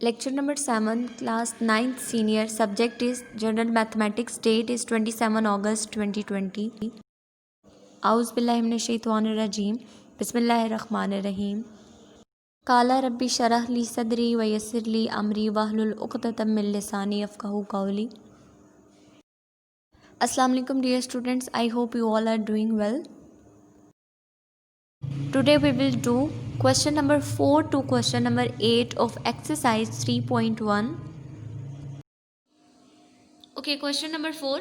Lecture number 7, class 9th senior. Subject is General Mathematics. Date is 27 August 2020. Auz billahi minash shaitanir rajim. Bismillahir rahmanir rahim. Qala rabbi shrah li sadri wa yassir li amri wahlul uqdatam min lisani yafqahu qawli. Assalamu alaikum dear students. I hope you all are doing well. Today we will do question number 4 to question number 8 of exercise 3.1. Okay, question number 4.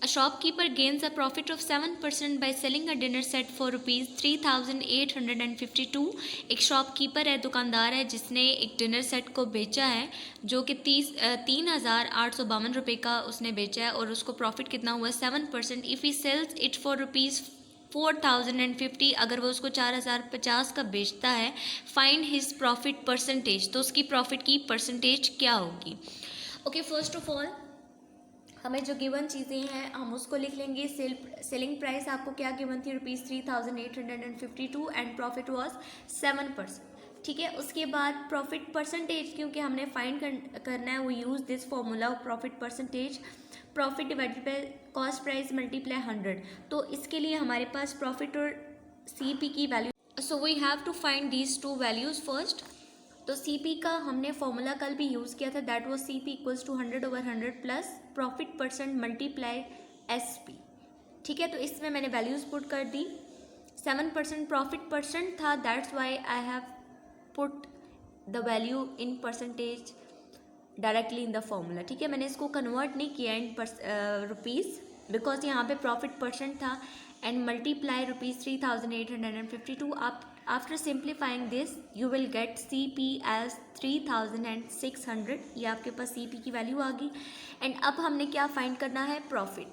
A shopkeeper gains a profit of 7% by selling a dinner set for rupees 3,852. एक shopkeeper है, दुकानदार है, जिसने एक dinner set को बेचा है जो कि 3,852 रुपये का उसने बेचा है और उसको प्रॉफिट कितना हुआ 7%. If he sells it for rupees 4,050, अगर वो उसको 4,050 का बेचता है, फाइंड हिज प्रॉफिट परसेंटेज, तो उसकी प्रॉफिट की परसेंटेज क्या होगी. ओके, फर्स्ट ऑफ ऑल हमें जो गिवन चीज़ें हैं हम उसको लिख लेंगे. सेलिंग प्राइस आपको क्या गिवन थी, रुपीज़ 3,852 एंड प्रॉफिट वॉज 7%. ठीक है, उसके बाद प्रॉफिट परसेंटेज क्योंकि हमने फाइंड करना है, वो use this formula of profit percentage, profit divided by cost price multiply 100. तो इसके लिए हमारे पास प्रॉफिट और CP की वैल्यू, so we have to find these two values first. तो CP का हमने फॉर्मूला कल भी यूज़ किया था, that was CP equals to 100/100 plus profit percent multiply SP. ठीक है, तो इसमें मैंने वैल्यूज़ पुट कर दी. 7% प्रॉफिट परसेंट था, that's why I have put the value in percentage directly in the formula. ठीक है, मैंने इसको कन्वर्ट नहीं किया इन रुपीज़ बिकॉज यहाँ पे प्रॉफिट परसेंट था एंड मल्टीप्लाई रुपीज़ 3,852. आप after simplifying this you will get CP as 3,600. ये आपके पास CP की वैल्यू आ गई. एंड अब हमने क्या फाइंड करना है, प्रॉफिट.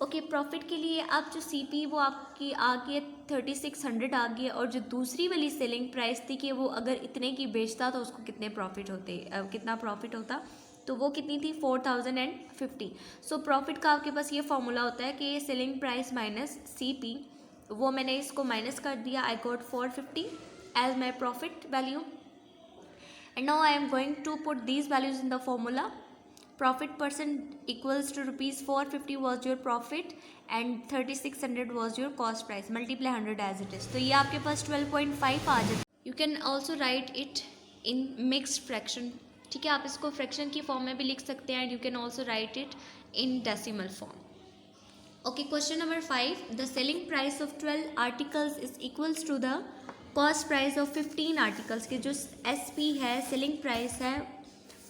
ओके, प्रॉफिट के लिए अब जो CP वो आपकी आ गई है 3,600 आ गई है, और जो दूसरी वाली सेलिंग प्राइस थी कि वो अगर इतने की बेचता तो उसको कितने प्रॉफिट होते, कितना प्रॉफिट होता, तो वो कितनी थी 4,050. सो प्रॉफिट का आपके पास ये फॉर्मूला होता है कि सेलिंग प्राइस माइनस CP, वो मैंने इसको माइनस कर दिया. I got 450 as my profit value and now I am going to put these values in the formula. Profit percent equals to rupees 450 was your profit and 3,600 was your cost price. Multiply 100 as it is. तो ये आपके पास 12.5 आ जाता है. You can also write it in mixed fraction. ठीक है, आप इसको fraction की फॉर्म में भी लिख सकते हैं and you can also write it in decimal form. Okay, question number 5. The selling price of 12 articles is equals to the cost price of 15 articles. के जो SP है, सेलिंग प्राइस है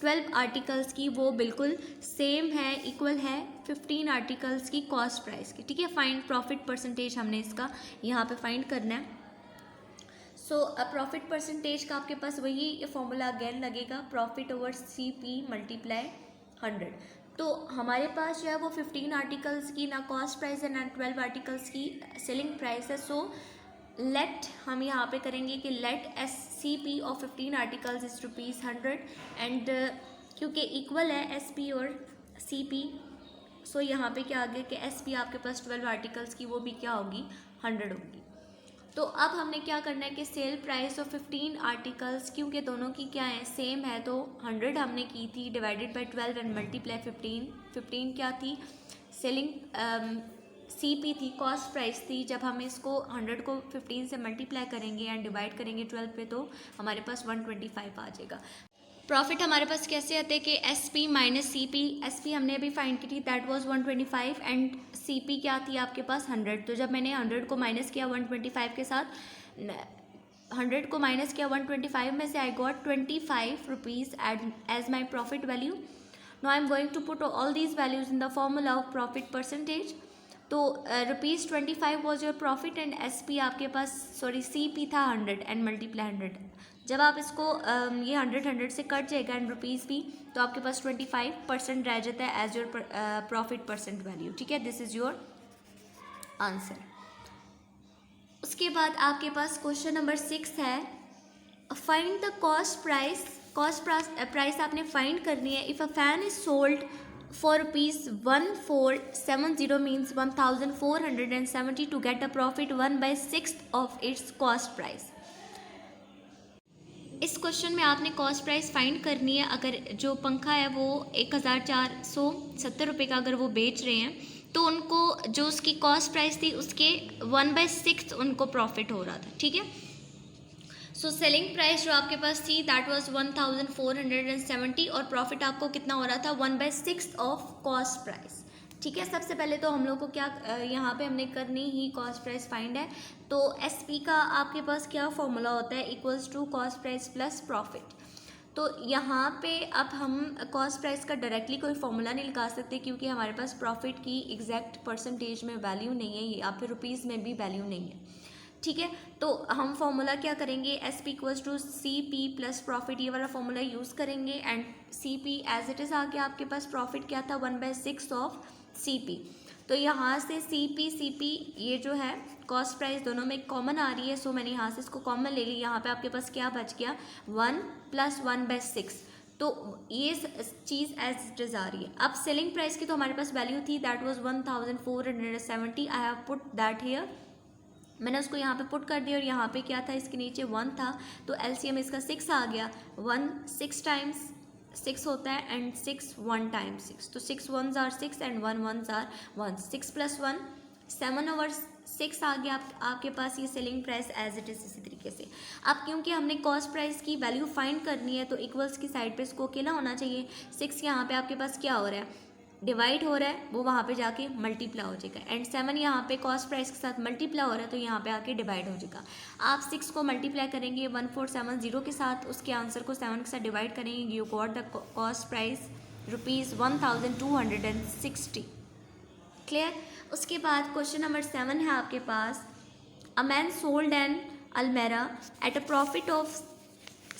12 आर्टिकल्स की, वो बिल्कुल सेम है, इक्वल है 15 articles की कॉस्ट प्राइस की. ठीक है, फाइंड प्रॉफिट परसेंटेज हमने इसका यहाँ पे फाइंड करना है. सो प्रॉफिट परसेंटेज का आपके पास वही फॉर्मूला अगेन लगेगा, प्रॉफिट ओवर CP मल्टीप्लाई 100. तो हमारे पास जो है वो 15 आर्टिकल्स की ना कॉस्ट प्राइस है ना 12 आर्टिकल्स की सेलिंग प्राइस है. सो लेट हम यहाँ पे करेंगे कि let CP of 15 articles is rupees 100 and क्योंकि इक्वल है SP और CP, सो यहाँ पे क्या आ गया कि SP आपके पास 12 आर्टिकल्स की वो भी क्या होगी 100 होगी. तो अब हमने क्या करना है कि सेल प्राइस ऑफ 15 आर्टिकल्स, क्योंकि दोनों की क्या है सेम है, तो 100 हमने की थी डिवाइडेड बाई 12 एंड मल्टीप्लाई 15 क्या थी सेलिंग CP थी, कॉस्ट प्राइस थी. जब हम इसको 100 को 15 से मल्टीप्लाई करेंगे एंड डिवाइड करेंगे 12 पे तो हमारे पास 125 आ जाएगा. प्रॉफिट हमारे पास कैसे आते हैं कि SP माइनस CP. SP हमने अभी फाइंड की थी, दैट वाज 125 एंड CP क्या थी आपके पास 100. तो जब मैंने 100 को माइनस किया 125 के साथ, 100 को माइनस किया 125 में से, I got 25 rupees as my profit value. Now I am going to put all these values in the formula of profit percentage. तो rupees 25 was your profit and SP आपके पास CP था 100 एंड मल्टीप्लाई 100. जब आप इसको ये 100 से cut जाएगा and rupees भी, तो आपके पास 25% रह जाता है as your profit percent value. ठीक है, दिस इज़ योर आंसर. उसके बाद आपके पास क्वेश्चन नंबर 6 है, find the cost price. Cost price आपने फाइंड करनी है. If a fan is sold for rupees 1470 means 1,470 to get a profit 1/6 of its cost price. इस क्वेश्चन में आपने कॉस्ट प्राइस फाइंड करनी है। अगर जो पंखा है वो 1470 रुपये का अगर वो बेच रहे हैं तो उनको जो उसकी कॉस्ट प्राइस थी उसके 1/6 उनको प्रॉफिट हो रहा था, ठीक है। सो सेलिंग प्राइस जो आपके पास थी दैट वाज 1470 और प्रॉफिट आपको कितना हो रहा था 1/6 ऑफ कॉस्ट प्राइस, ठीक है। सबसे पहले तो हम लोग को क्या यहाँ पे हमने करनी ही कॉस्ट प्राइस फाइंड है। तो एसपी का आपके पास क्या फॉर्मूला होता है, equals to cost price plus profit. तो यहाँ पे अब हम कॉस्ट प्राइस का डायरेक्टली कोई फॉर्मूला नहीं लगा सकते क्योंकि हमारे पास प्रॉफिट की एग्जैक्ट परसेंटेज में वैल्यू नहीं है या फिर रुपीज़ में भी वैल्यू नहीं है, ठीक है। तो हम फॉर्मूला क्या करेंगे, S P equals to C P plus profit, ये वाला फॉर्मूला यूज़ करेंगे and C P as it is आ गया आपके पास। प्रॉफिट क्या था 1/6 ऑफ सी पी। तो यहाँ से सी पी ये जो है कॉस्ट प्राइस दोनों में कॉमन आ रही है, सो मैंने यहाँ से इसको कॉमन ले ली। यहाँ पे आपके पास क्या बच गया 1 + 1/6, तो ये चीज़ एज इट इज़ आ रही है। अब सेलिंग प्राइस की तो हमारे पास वैल्यू थी that was 1470, I have put that here, मैंने उसको यहाँ पे पुट कर दिया और यहाँ पे क्या था इसके नीचे 1 था, तो एलसीएम इसका 6 आ गया। 1 6 टाइम्स 6 होता है एंड 6 1 टाइम्स 6, तो 6 1s are 6 and 1 1s are 1, 6 + 1 7/6 आ गया आपके पास ये selling price as it is. इसी तरीके से अब क्योंकि हमने कॉस्ट प्राइस की वैल्यू फाइंड करनी है तो इक्वल्स की साइड पे इसको अकेला होना चाहिए। 6 यहाँ पे आपके पास क्या हो रहा है, डिवाइड हो रहा है, वो वहाँ पे जाके मल्टीप्लाई हो जाएगा एंड 7 यहाँ पे कॉस्ट प्राइस के साथ मल्टीप्लाई हो रहा है तो यहाँ पे आके डिवाइड हो जाएगा। आप 6 को मल्टीप्लाई करेंगे 1470 के साथ, उसके आंसर को 7 के साथ डिवाइड करेंगे, you got the cost price ₹1260। Clear. उसके बाद क्वेश्चन नंबर 7 है आपके पास, a man sold an almirah at a profit of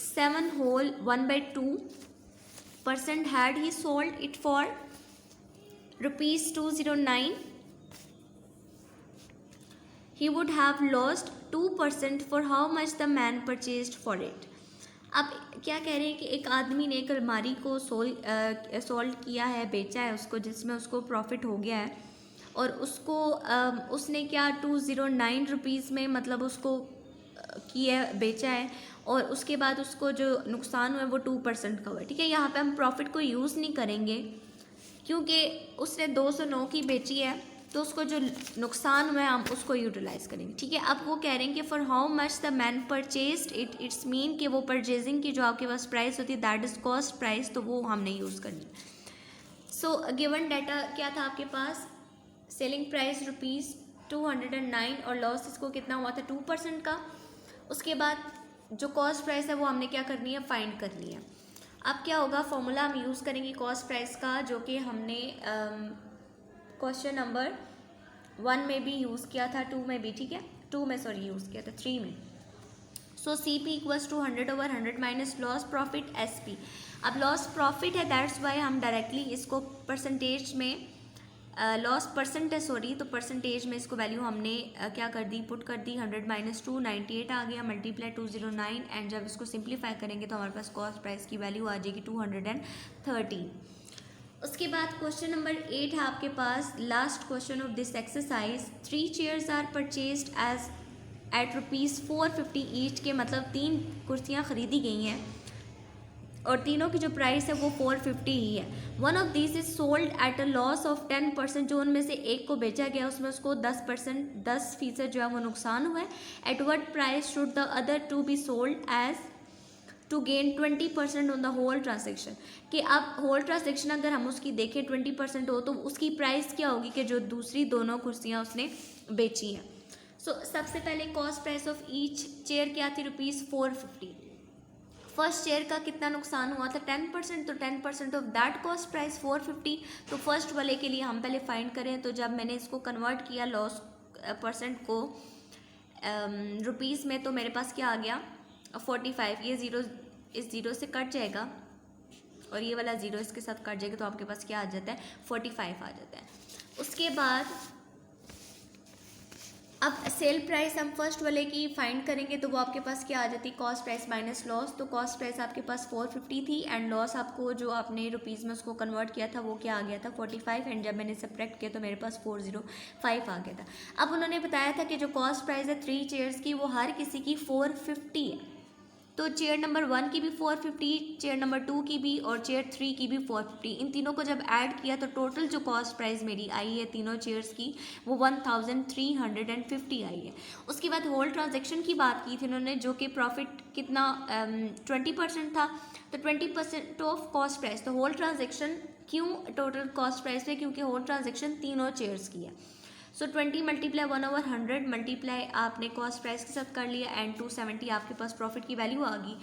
7 whole 1/2% had he sold it for ₹209, he would have lost 2% for how much the man purchased for it। अब क्या कह रहे हैं कि एक आदमी ने एक अलमारी को सोल्ड किया है, बेचा है उसको, जिसमें उसको प्रॉफिट हो गया है और उसको उसने क्या 209 रुपीज़ में मतलब उसको किया बेचा है और उसके बाद उसको जो नुकसान हुआ है वो 2% का हुआ है, ठीक है। यहाँ पे हम प्रॉफिट को यूज़ नहीं करेंगे क्योंकि उसने 209 की बेची है तो उसको जो नुकसान हुआ है हम उसको यूटिलाइज करेंगे, ठीक है। अब वो कह रहे हैं कि for how much the man purchased it, it's mean कि वो परचेजिंग की जो आपके पास प्राइस होती है दैट इज़ कॉस्ट प्राइस, तो वो हमने यूज़ करनी। सो गिवन डाटा क्या था आपके पास, सेलिंग प्राइस ₹209 और लॉस इसको कितना हुआ था 2% का। उसके बाद जो कॉस्ट प्राइस है वो हमने क्या करनी है, फाइंड करनी है। अब क्या होगा, फॉर्मूला हम यूज़ करेंगे कॉस्ट प्राइस का जो कि हमने क्वेश्चन नंबर 1 में भी यूज़ किया था, 2 में भी, ठीक है, 2 में सॉरी यूज़ किया था, 3 में। So C P equals to 100/100 minus loss profit S P. अब लॉस प्रॉफिट है दैट्स वाई हम डायरेक्टली इसको परसेंटेज में लॉस परसेंट है सॉरी, तो परसेंटेज में इसको वैल्यू हमने क्या कर दी, पुट कर दी। 100 - 2 98 आ गया, मल्टीप्लाई 209 एंड जब इसको सिंप्लीफाई करेंगे तो हमारे पास कॉस्ट प्राइस की वैल्यू आ जाएगी 213। उसके बाद क्वेश्चन नंबर 8 है आपके पास, last question of this exercise. 3 chairs are purchased as at ₹450 each के, मतलब 3 कुर्सियाँ ख़रीदी गई हैं और तीनों की जो प्राइस है वो 450 ही है। One of this is sold at a loss of 10%, जो उनमें से एक को बेचा गया उसमें उसको 10% जो है वो नुकसान हुआ है। At what price should the other two be sold as to gain 20% on the whole transaction, कि अब होल ट्रांजेक्शन अगर हम उसकी देखें 20% हो तो उसकी प्राइस क्या होगी कि जो दूसरी दोनों कुर्सियाँ उसने बेची हैं। सो सबसे पहले cost price of each chair क्या थी, ₹450। फर्स्ट चेयर का कितना नुकसान हुआ था 10%, तो 10% ऑफ दैट कॉस्ट प्राइस 450। तो फर्स्ट वाले के लिए हम पहले फाइंड करें, तो जब मैंने इसको कन्वर्ट किया लॉस परसेंट को रुपीज़ में, तो मेरे पास क्या आ गया 45। ये ज़ीरो इस ज़ीरो से कट जाएगा और ये वाला ज़ीरो इसके साथ कट जाएगा, तो आपके पास क्या आ जाता है 45 आ जाता है। उसके बाद अब सेल प्राइस हम फर्स्ट वाले की फाइंड करेंगे तो वो आपके पास क्या आ जाती है, कॉस्ट प्राइस माइनस लॉस। तो कॉस्ट प्राइस आपके पास 450 थी एंड लॉस आपको जो आपने रुपीज़ में उसको कन्वर्ट किया था वो क्या आ गया था 45, एंड जब मैंने सब्ट्रैक्ट किया तो मेरे पास 405 आ गया था। अब उन्होंने बताया था कि जो कॉस्ट प्राइस है 3 चेयर्स की वो हर किसी की 450 है, तो चेयर नंबर 1 की भी 450, चेयर नंबर 2 की भी और चेयर 3 की भी 450, इन तीनों को जब ऐड किया तो टोटल जो कॉस्ट प्राइस मेरी आई है तीनों चेयर्स की वो 1350 आई है। उसके बाद होल ट्रांजेक्शन की बात की थी उन्होंने, जो कि प्रॉफिट कितना 20% था, तो 20% ऑफ कॉस्ट प्राइस। तो होल ट्रांजेक्शन क्यों टोटल कॉस्ट प्राइस है, क्योंकि होल ट्रांजेक्शन तीनों चेयर्स की है। सो 20 मल्टीप्लाई 1/100 मल्टीप्लाई आपने कॉस्ट प्राइस के साथ कर लिया एंड 270 आपके पास प्रॉफिट की वैल्यू आ गई।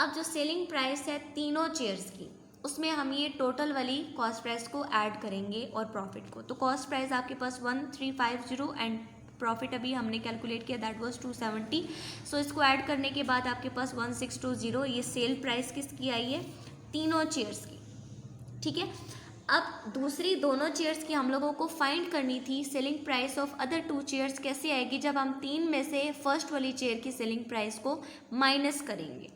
अब जो सेलिंग प्राइस है तीनों चेयर्स की, उसमें हम ये टोटल वाली कॉस्ट प्राइस को ऐड करेंगे और प्रॉफिट को। तो कॉस्ट प्राइस आपके पास 1350 एंड प्रॉफिट अभी हमने कैलकुलेट किया दैट वाज 270। सो इसको ऐड करने के बाद आपके पास 1620, ये सेल प्राइस किसकी आई है, तीनों चेयर्स की। ठीक है, अब दूसरी दोनों चेयर्स की हम लोगों को फाइंड करनी थी selling price of other 2 chairs. कैसे आएगी, जब हम 3 में से फर्स्ट वाली चेयर की सेलिंग प्राइस को माइनस करेंगे।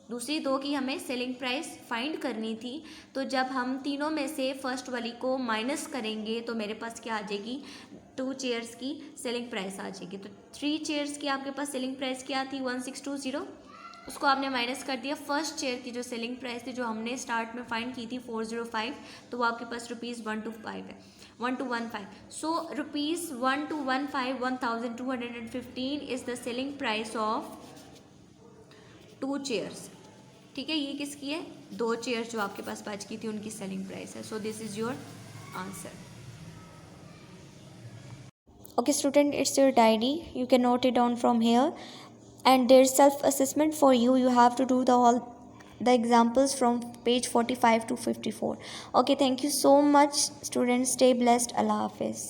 दूसरी 2 की हमें सेलिंग प्राइस फाइंड करनी थी, तो जब हम तीनों में से फर्स्ट वाली को माइनस करेंगे तो मेरे पास क्या आ जाएगी, 2 चेयर्स की सेलिंग प्राइस आ जाएगी। तो 3 चेयर्स की आपके पास सेलिंग प्राइस क्या थी, 1620, उसको आपने माइनस कर दिया। फर्स्ट चेयर की जो सेलिंग प्राइस थी जो हमने स्टार्ट में फाइंड की थी 405, तो वो आपके पास ₹125 है, 1215। सो ₹1215 1215 is the selling price of 2 chairs. ठीक है, ये किसकी है, 2 चेयर्स जो आपके पास बच गई थी उनकी सेलिंग प्राइस है। So this is your answer. Okay student, it's your diary, you can note it down from here, and there's self assessment for you. You have to do all the examples from page 45 to 54. Okay, thank you so much students, stay blessed, Allah Hafiz.